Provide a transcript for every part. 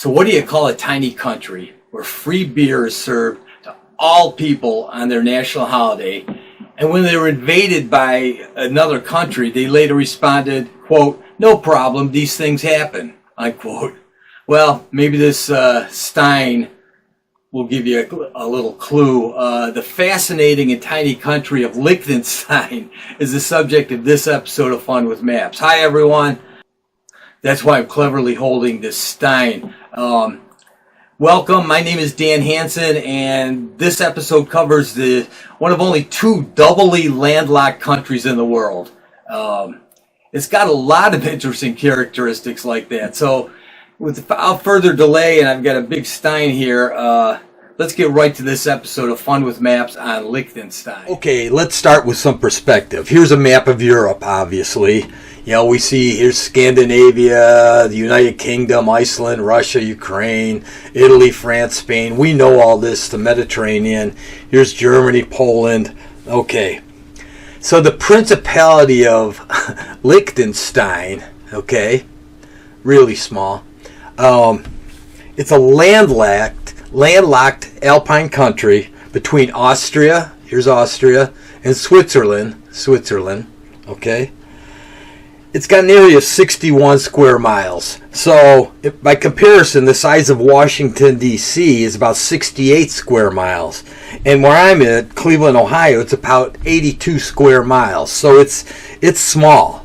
So what do you call a tiny country where free beer is served to all people on their national holiday? And when they were invaded by another country, they later responded, quote, "No problem, these things happen," unquote. Well, maybe this Stein will give you a little clue. The fascinating and tiny country of Liechtenstein is the subject of this episode of Fun with Maps. Hi, everyone. That's why I'm cleverly holding this Stein. Welcome. My name is Dan Hansen, and this episode covers one of only two doubly landlocked countries in the world. It's got a lot of interesting characteristics like that. So, without further delay, and I've got a big Stein here, let's get right to this episode of Fun with Maps on Liechtenstein. Okay, let's start with some perspective. Here's a map of Europe, obviously. You know, we see here's Scandinavia, the United Kingdom, Iceland, Russia, Ukraine, Italy, France, Spain. We know all this, the Mediterranean. Here's Germany, Poland. Okay. So the Principality of Liechtenstein, okay, really small. It's a landlocked Alpine country between Austria, here's Austria, and Switzerland, okay? It's got an area of 61 square miles. So, by comparison, the size of Washington, D.C. is about 68 square miles. And where I'm at, Cleveland, Ohio, it's about 82 square miles. So, it's small.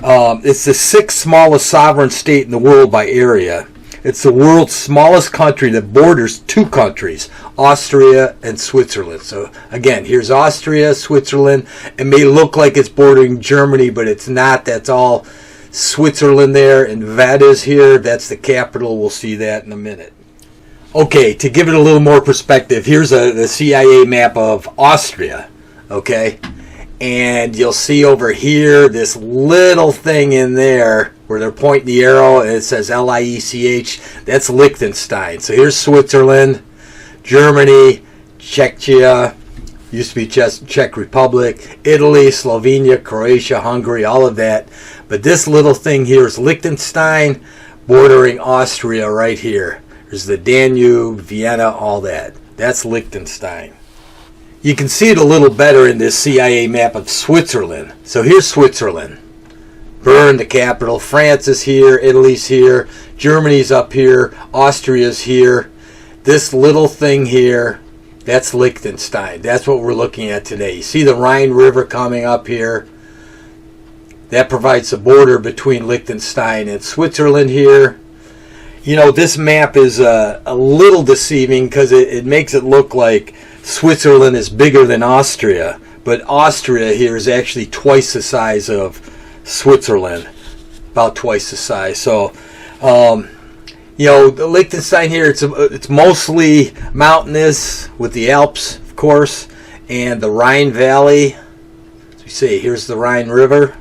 It's the sixth smallest sovereign state in the world by area. It's the world's smallest country that borders two countries, Austria and Switzerland. So again, here's Austria, Switzerland. It may look like it's bordering Germany, but it's not. That's all Switzerland there, and Vada's here. That's the capital. We'll see that in a minute. Okay, to give it a little more perspective, here's the CIA map of Austria, okay? And you'll see over here this little thing in there where they're pointing the arrow and it says Liech. That's Liechtenstein. So here's Switzerland, Germany, Czechia, used to be Czech Republic, Italy, Slovenia, Croatia, Hungary, all of that. But this little thing here is Liechtenstein bordering Austria right here. There's the Danube, Vienna, all that. That's Liechtenstein. You can see it a little better in this CIA map of Switzerland. So here's Switzerland. Bern, the capital. France is here. Italy's here. Germany's up here. Austria's here. This little thing here, that's Liechtenstein. That's what we're looking at today. You see the Rhine River coming up here. That provides the border between Liechtenstein and Switzerland here. You know, this map is a little deceiving because it makes it look like Switzerland is bigger than Austria, but Austria here is actually twice the size of Switzerland, about twice the size. So, you know, the Liechtenstein here, it's mostly mountainous with the Alps, of course, and the Rhine Valley. As we say, here's the Rhine River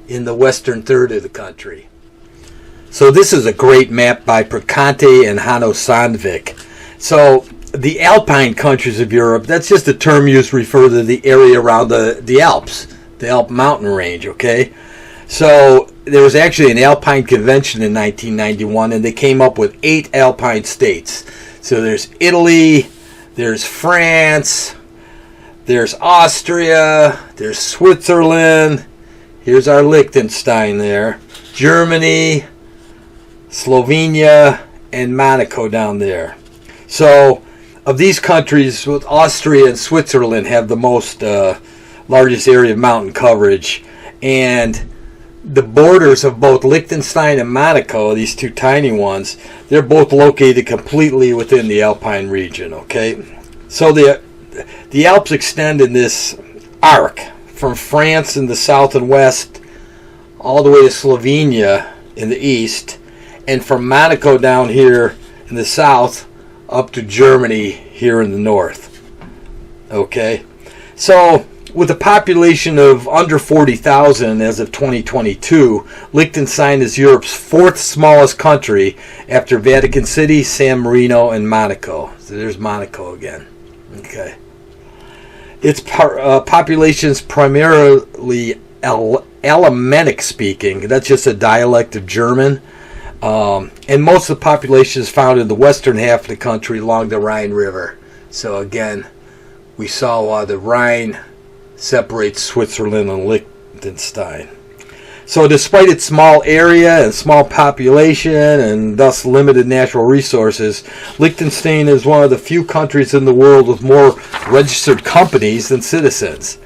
in the western third of the country. So this is a great map by Percante and Hanno Sandvik. So the Alpine countries of Europe, that's just a term used to refer to the area around the Alps, the Alp mountain range, okay? So there was actually an Alpine convention in 1991, and they came up with 8 Alpine states. So there's Italy, there's France, there's Austria, there's Switzerland, here's our Liechtenstein there, Germany, Slovenia, and Monaco down there. So of these countries, Austria and Switzerland have the most largest area of mountain coverage, and the borders of both Liechtenstein and Monaco, these two tiny ones, they're both located completely within the Alpine region, okay? So the Alps extend in this arc from France in the south and west all the way to Slovenia in the east, and from Monaco down here in the south up to Germany here in the north. Okay? So, with a population of under 40,000 as of 2022, Liechtenstein is Europe's 4th smallest country after Vatican City, San Marino, and Monaco. So there's Monaco again. Okay. Its population is primarily Alemannic speaking. That's just a dialect of German. And most of the population is found in the western half of the country along the Rhine River. So again, we saw the Rhine separates Switzerland and Liechtenstein. So despite its small area and small population and thus limited natural resources, Liechtenstein is one of the few countries in the world with more registered companies than citizens.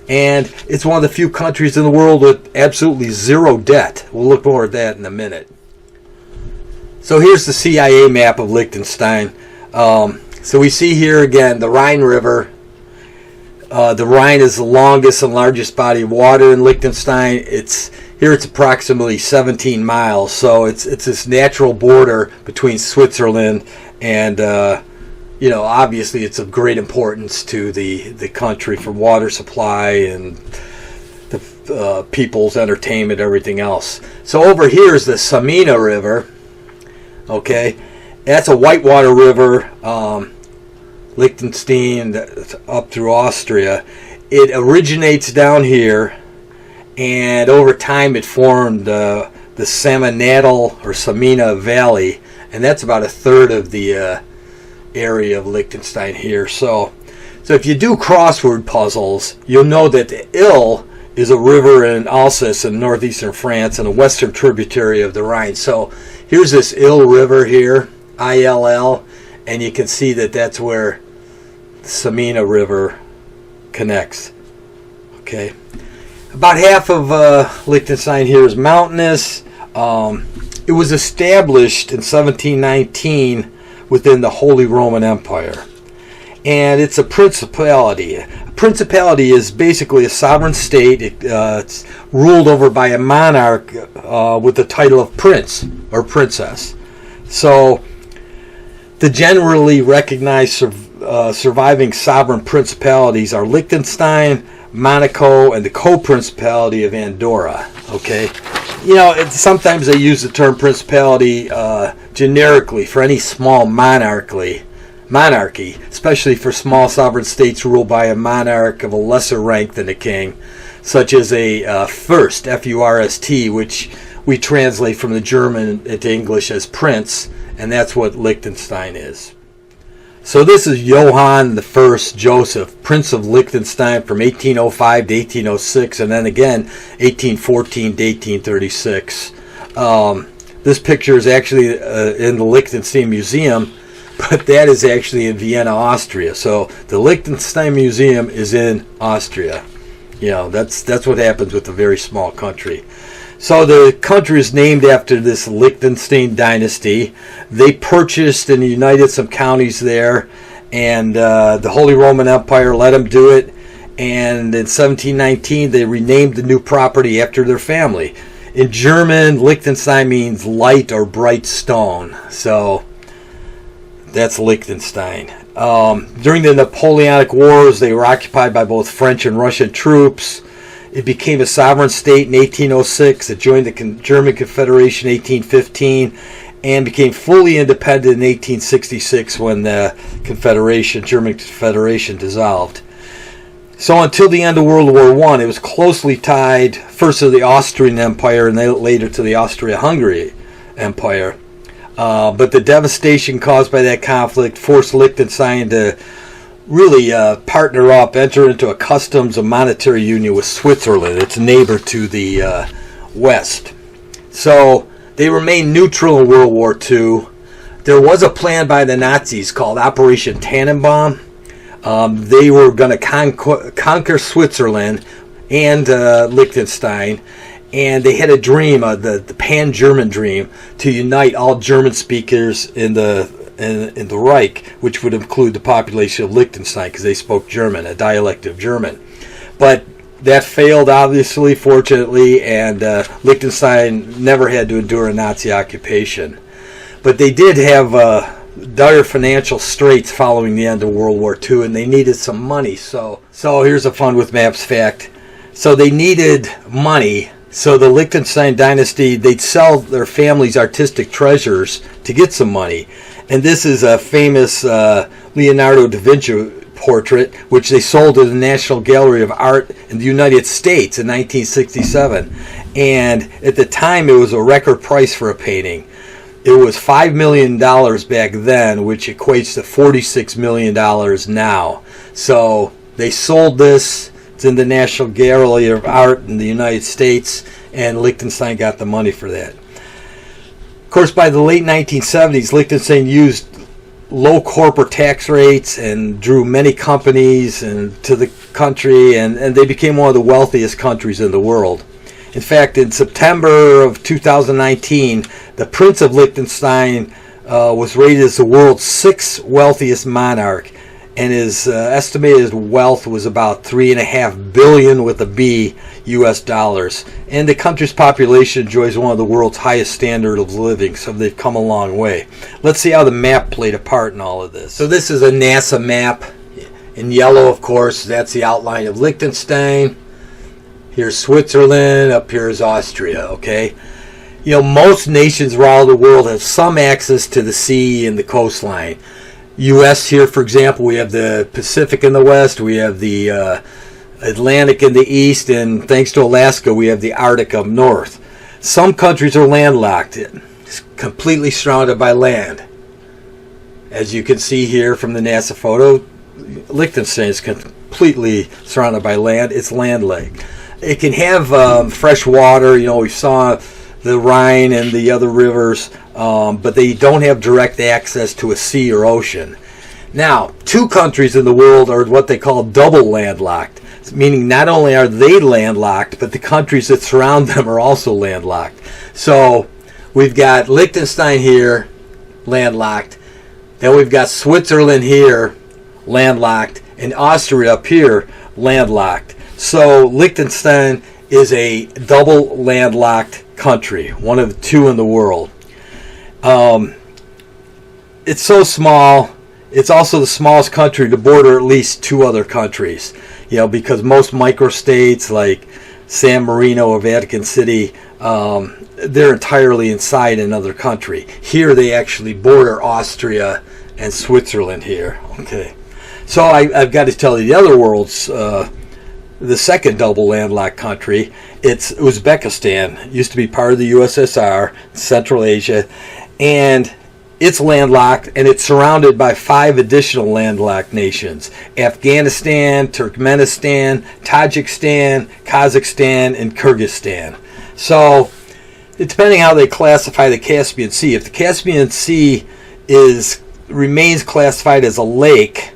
And it's one of the few countries in the world with absolutely zero debt. We'll look more at that in a minute. So here's the CIA map of Liechtenstein. So we see here again the Rhine River. The Rhine is the longest and largest body of water in Liechtenstein. It's approximately 17 miles. So it's this natural border between Switzerland and obviously it's of great importance to the country for water supply and the people's entertainment, everything else. So over here is the Samina River. Okay, that's a whitewater river. Liechtenstein up through Austria. It originates down here, and over time it formed the Samina Valley, and that's about a third of the area of Liechtenstein here. So if you do crossword puzzles, you'll know that the Ill is a river in Alsace in northeastern France and a western tributary of the Rhine. So here's this Ill River here, ILL, and you can see that that's where the Samina River connects. Okay, about half of Liechtenstein here is mountainous. It was established in 1719 within the Holy Roman Empire, and it's a principality. A principality is basically a sovereign state. It's ruled over by a monarch with the title of prince or princess. So the generally recognized surviving sovereign principalities are Liechtenstein, Monaco, and the co-principality of Andorra. Okay, sometimes they use the term principality generically for any small monarchy, especially for small sovereign states ruled by a monarch of a lesser rank than the king, such as a Fürst, F-U-R-S-T, which we translate from the German into English as prince, and that's what Liechtenstein is. So this is Johann I Joseph, Prince of Liechtenstein from 1805 to 1806, and then again 1814 to 1836. This picture is actually in the Liechtenstein Museum, but that is actually in Vienna, Austria. So the Liechtenstein Museum is in Austria. That's what happens with a very small country. So the country is named after this Liechtenstein dynasty. They purchased and united some counties there, and the Holy Roman Empire let them do it. And in 1719, they renamed the new property after their family. In German, Liechtenstein means light or bright stone. So that's Liechtenstein. During the Napoleonic Wars, they were occupied by both French and Russian troops. It became a sovereign state in 1806. It joined the German Confederation in 1815 and became fully independent in 1866 when the German Confederation dissolved. So until the end of World War I, it was closely tied first to the Austrian Empire and then later to the Austria-Hungary Empire. But the devastation caused by that conflict forced Liechtenstein to really partner up, enter into a customs and monetary union with Switzerland, its neighbor to the west. So they remained neutral in World War II. There was a plan by the Nazis called Operation Tannenbaum. They were going to conquer Switzerland and Liechtenstein, and they had a dream, the pan-German dream, to unite all German speakers in the Reich, which would include the population of Liechtenstein because they spoke German, a dialect of German. But that failed, obviously, fortunately, and Liechtenstein never had to endure a Nazi occupation. But they did have dire financial straits following the end of World War II, and they needed some money. So here's a fun with maps fact. So they needed money. So the Liechtenstein dynasty, they'd sell their family's artistic treasures to get some money. And this is a famous Leonardo da Vinci portrait, which they sold to the National Gallery of Art in the United States in 1967. And at the time, it was a record price for a painting. It was $5 million back then, which equates to $46 million now. So they sold this. It's in the National Gallery of Art in the United States, and Liechtenstein got the money for that. Of course, by the late 1970s, Liechtenstein used low corporate tax rates and drew many companies to the country, and they became one of the wealthiest countries in the world. In fact, in September of 2019, the Prince of Liechtenstein was rated as the world's 6th wealthiest monarch, and his estimated wealth was about $3.5 billion with a B U.S. dollars. And the country's population enjoys one of the world's highest standard of living, so they've come a long way. Let's see how the map played a part in all of this. So this is a NASA map. In yellow, of course, that's the outline of Liechtenstein. Here's Switzerland, up here is Austria, okay? You know, most nations around the world have some access to the sea and the coastline. U.S. here, for example, we have the Pacific in the west, we have the Atlantic in the east, and thanks to Alaska, we have the Arctic up north. Some countries are landlocked, it's completely surrounded by land. As you can see here from the NASA photo, Liechtenstein is completely surrounded by land. It's land-locked. It can have fresh water. You know, we saw the Rhine and the other rivers, but they don't have direct access to a sea or ocean. Now, 2 countries in the world are what they call double landlocked, meaning not only are they landlocked, but the countries that surround them are also landlocked. So we've got Liechtenstein here, landlocked. Then we've got Switzerland here, landlocked, and Austria up here, landlocked. So Liechtenstein is a double landlocked country, one of the 2 in the world. It's so small. It's also the smallest country to border at least 2 other countries. You know, because most microstates like San Marino or Vatican City, they're entirely inside another country. Here they actually border Austria and Switzerland here. Okay, so I've got to tell you the other world's the second double landlocked country. It's Uzbekistan. It used to be part of the USSR, Central Asia, and it's landlocked, and it's surrounded by 5 additional landlocked nations: Afghanistan, Turkmenistan, Tajikistan, Kazakhstan, and Kyrgyzstan. So, depending how they classify the Caspian Sea, if the Caspian Sea remains classified as a lake,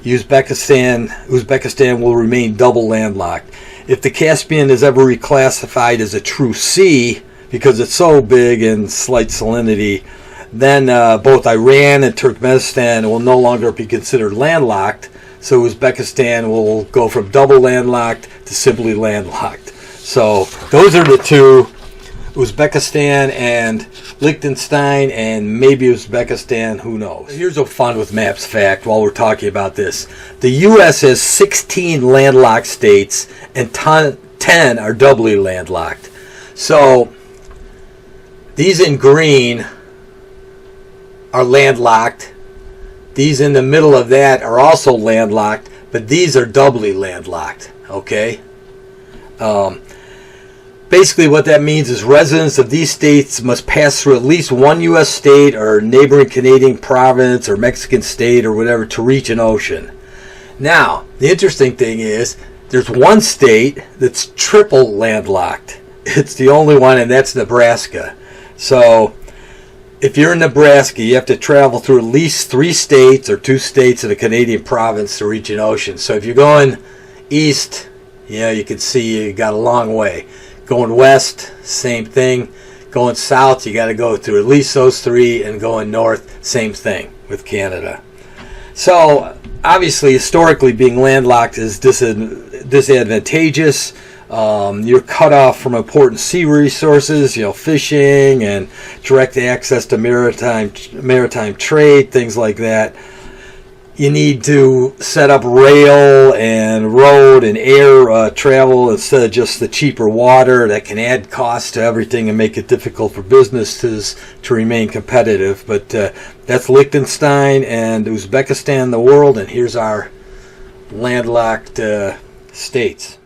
Uzbekistan will remain double landlocked. If the Caspian is ever reclassified as a true sea, because it's so big and slight salinity, then both Iran and Turkmenistan will no longer be considered landlocked, so Uzbekistan will go from double landlocked to simply landlocked. So those are the 2, Uzbekistan and Liechtenstein, and maybe Uzbekistan, who knows. Here's a fun with maps fact while we're talking about this. The U.S. has 16 landlocked states, and 10 are doubly landlocked. So these in green are landlocked. These in the middle of that are also landlocked, but these are doubly landlocked, okay? Basically what that means is residents of these states must pass through at least one U.S. state or neighboring Canadian province or Mexican state or whatever to reach an ocean. Now, the interesting thing is there's one state that's triple landlocked. It's the only one, and that's Nebraska. So if you're in Nebraska, you have to travel through at least 3 states or 2 states in a Canadian province to reach an ocean. So if you're going east, you can see you got a long way. Going west, same thing. Going south, you got to go through at least those 3, and going north, same thing with Canada. So obviously, historically, being landlocked is disadvantageous. You're cut off from important sea resources, fishing and direct access to maritime trade, things like that. You need to set up rail and road and air travel instead of just the cheaper water. That can add cost to everything and make it difficult for businesses to remain competitive. But that's Liechtenstein and Uzbekistan in the world, and here's our landlocked states.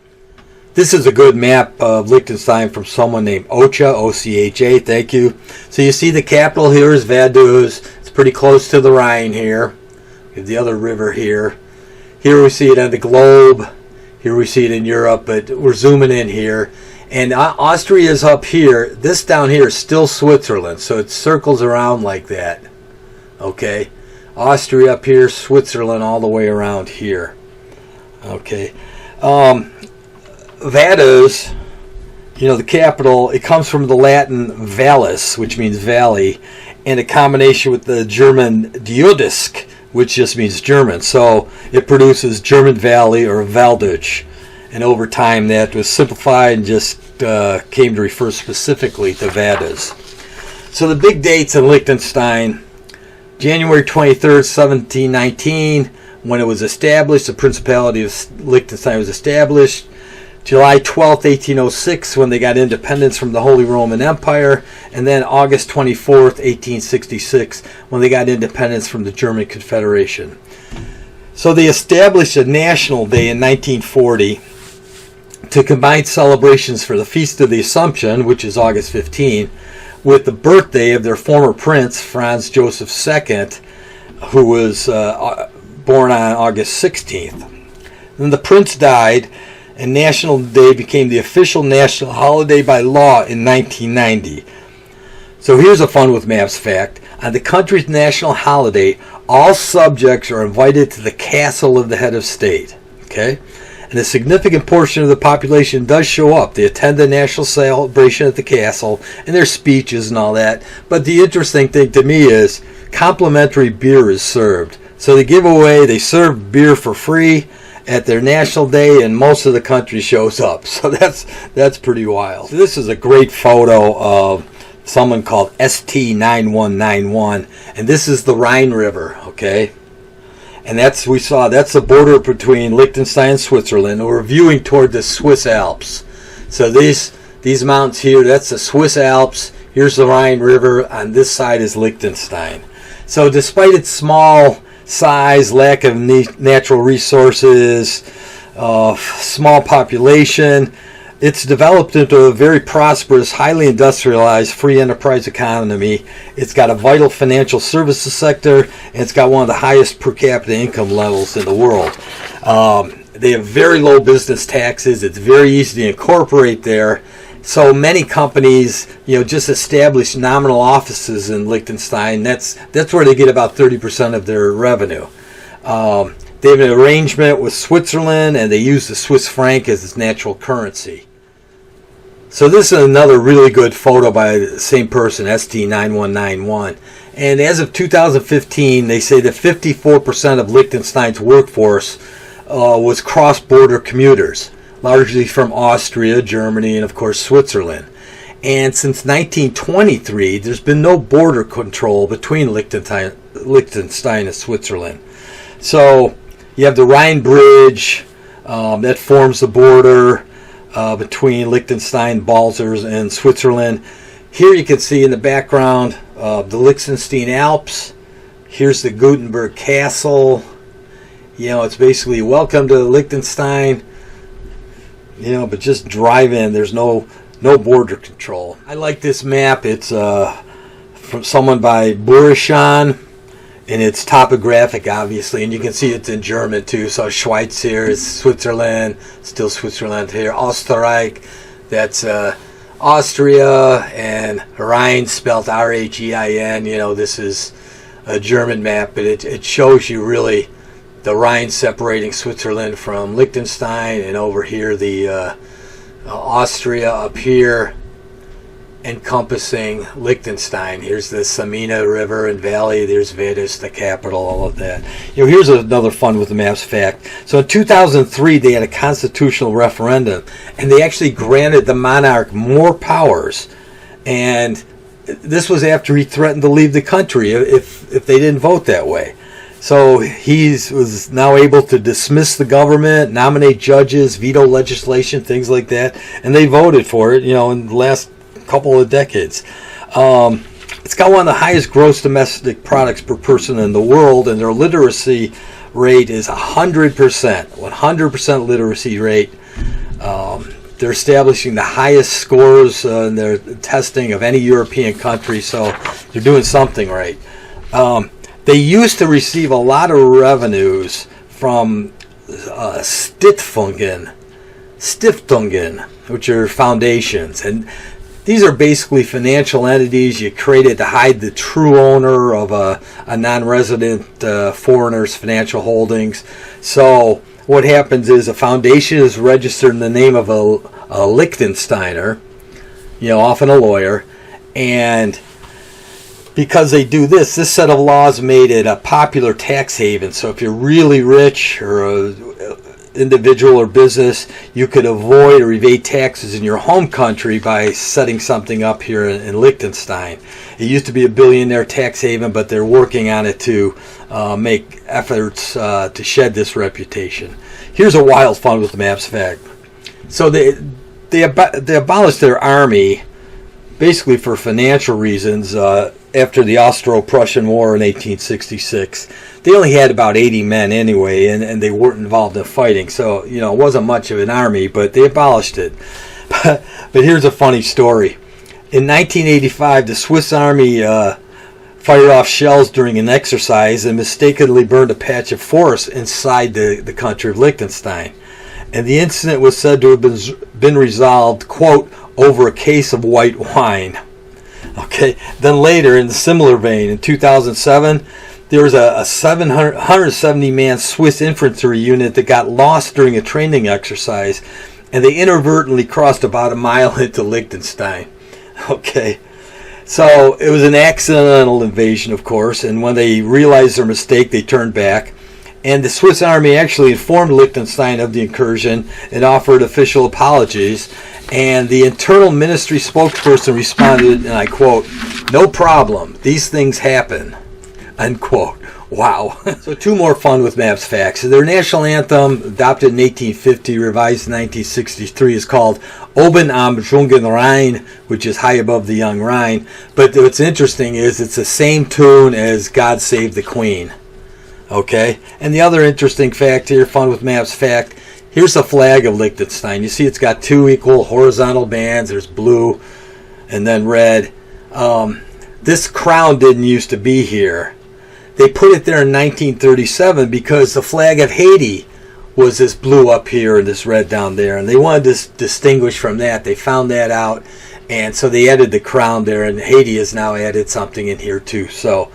This is a good map of Liechtenstein from someone named Ocha, O-C-H-A, thank you. So you see the capital here is Vaduz. It's pretty close to the Rhine here. We have the other river here. Here we see it on the globe. Here we see it in Europe, but we're zooming in here. And Austria is up here. This down here is still Switzerland, so it circles around like that. Okay? Austria up here, Switzerland all the way around here. Okay? Vaduz, the capital, it comes from the Latin vallis, which means valley, and a combination with the German Diodisk, which just means German. So it produces German Valley or Walddeutsch. And over time that was simplified and just came to refer specifically to Vaduz. So the big dates in Liechtenstein, January 23rd, 1719, when it was established, the Principality of Liechtenstein was established. July 12th, 1806, when they got independence from the Holy Roman Empire, and then August 24th, 1866, when they got independence from the German Confederation. So they established a national day in 1940 to combine celebrations for the Feast of the Assumption, which is August 15, with the birthday of their former prince, Franz Joseph II, who was born on August 16th. Then the prince died, and National Day became the official national holiday by law in 1990. So here's a fun with maps fact. On the country's national holiday, all subjects are invited to the castle of the head of state. Okay? And a significant portion of the population does show up. They attend the national celebration at the castle, and there's speeches and all that. But the interesting thing to me is complimentary beer is served. So they serve beer for free at their national day, and most of the country shows up. So that's pretty wild. So this is a great photo of someone called ST9191, and this is the Rhine River, okay? And that's the border between Liechtenstein and Switzerland. We're viewing toward the Swiss Alps. So these mountains here, that's the Swiss Alps. Here's the Rhine River. On this side is Liechtenstein. So despite its small size, lack of natural resources, small population, it's developed into a very prosperous, highly industrialized, free enterprise economy. It's got a vital financial services sector, and it's got one of the highest per capita income levels in the world. They have very low business taxes. It's very easy to incorporate there. So many companies, just establish nominal offices in Liechtenstein. That's where they get about 30% of their revenue. They have an arrangement with Switzerland, and they use the Swiss franc as its natural currency. So this is another really good photo by the same person, ST9191. And as of 2015, they say that 54% of Liechtenstein's workforce was cross-border commuters, largely from Austria, Germany, and of course Switzerland. And since 1923, there's been no border control between Liechtenstein and Switzerland. So you have the Rhine Bridge that forms the border between Liechtenstein, Balzers, and Switzerland. Here you can see in the background the Liechtenstein Alps. Here's the Gutenberg Castle. It's basically welcome to Liechtenstein. But just drive in. There's no border control. I like this map. It's from someone by Burishan, and it's topographic, obviously, and you can see it's in German too. So Schweiz here is Switzerland, still Switzerland here. Österreich, that's Austria, and Rhine spelled R-H-E-I-N. This is a German map, but it shows you really the Rhine separating Switzerland from Liechtenstein, and over here the Austria up here encompassing Liechtenstein. Here's the Samina River and Valley. There's Vaduz, the capital, all of that. Here's another fun with the maps fact. So in 2003, they had a constitutional referendum, and they actually granted the monarch more powers. And this was after he threatened to leave the country if they didn't vote that way. So he was now able to dismiss the government, nominate judges, veto legislation, things like that, and they voted for it, in the last couple of decades. It's got one of the highest gross domestic products per person in the world, and their literacy rate is 100%, 100% literacy rate. They're establishing the highest scores in their testing of any European country, so they're doing something right. They used to receive a lot of revenues from Stiftungen, which are foundations. And these are basically financial entities you created to hide the true owner of a non-resident foreigner's financial holdings. So what happens is a foundation is registered in the name of a Liechtensteiner, often a lawyer, and because they do this set of laws made it a popular tax haven. So if you're really rich or an individual or business, you could avoid or evade taxes in your home country by setting something up here in Liechtenstein. It used to be a billionaire tax haven, but they're working on it to make efforts to shed this reputation. Here's a wild fun with the maps fact. So they abolished their army basically for financial reasons after the Austro-Prussian War in 1866. They only had about 80 men anyway, and they weren't involved in fighting. So, it wasn't much of an army, but they abolished it. But here's a funny story. In 1985, the Swiss Army fired off shells during an exercise and mistakenly burned a patch of forest inside the country of Liechtenstein. And the incident was said to have been resolved, quote, over a case of white wine. Okay. Then later, in a similar vein, in 2007, there was a 170-man Swiss infantry unit that got lost during a training exercise, and they inadvertently crossed about a mile into Liechtenstein. Okay. So it was an accidental invasion, of course, and when they realized their mistake, they turned back. And the Swiss army actually informed Liechtenstein of the incursion and offered official apologies. And the internal ministry spokesperson responded, and I quote, "No problem. These things happen." Unquote. Wow. So two more fun with maps facts. Their national anthem, adopted in 1850, revised in 1963, is called Oben am jungen Rhein, which is high above the young Rhine. But what's interesting is it's the same tune as God Save the Queen. Okay? And the other interesting fact here, fun with maps fact, here's the flag of Liechtenstein. You see it's got two equal horizontal bands. There's blue and then red. This crown didn't used to be here. They put it there in 1937 because the flag of Haiti was this blue up here and this red down there. And they wanted to distinguish from that. They found that out. And so they added the crown there. And Haiti has now added something in here too. So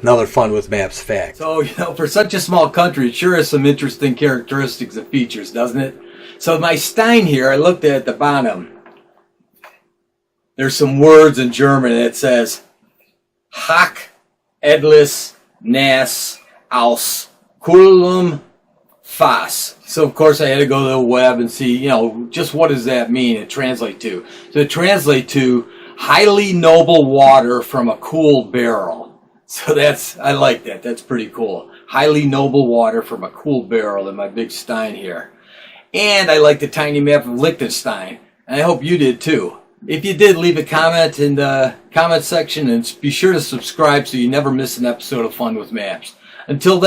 another fun with maps fact. So, for such a small country, it sure has some interesting characteristics and features, doesn't it? So my Stein here, I looked at the bottom. There's some words in German. It says, Hack, Edlis, Nas, Aus, Kulum, Fas. So, of course, I had to go to the web and see, just what does that mean and translate to. So it translates to highly noble water from a cool barrel. So I like that. That's pretty cool. Highly noble water from a cool barrel in my big Stein here. And I like the tiny map of Liechtenstein. And I hope you did too. If you did, leave a comment in the comment section and be sure to subscribe so you never miss an episode of Fun with Maps. Until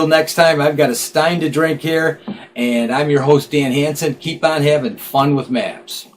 next time, I've got a Stein to drink here, and I'm your host, Dan Hansen. Keep on having fun with maps.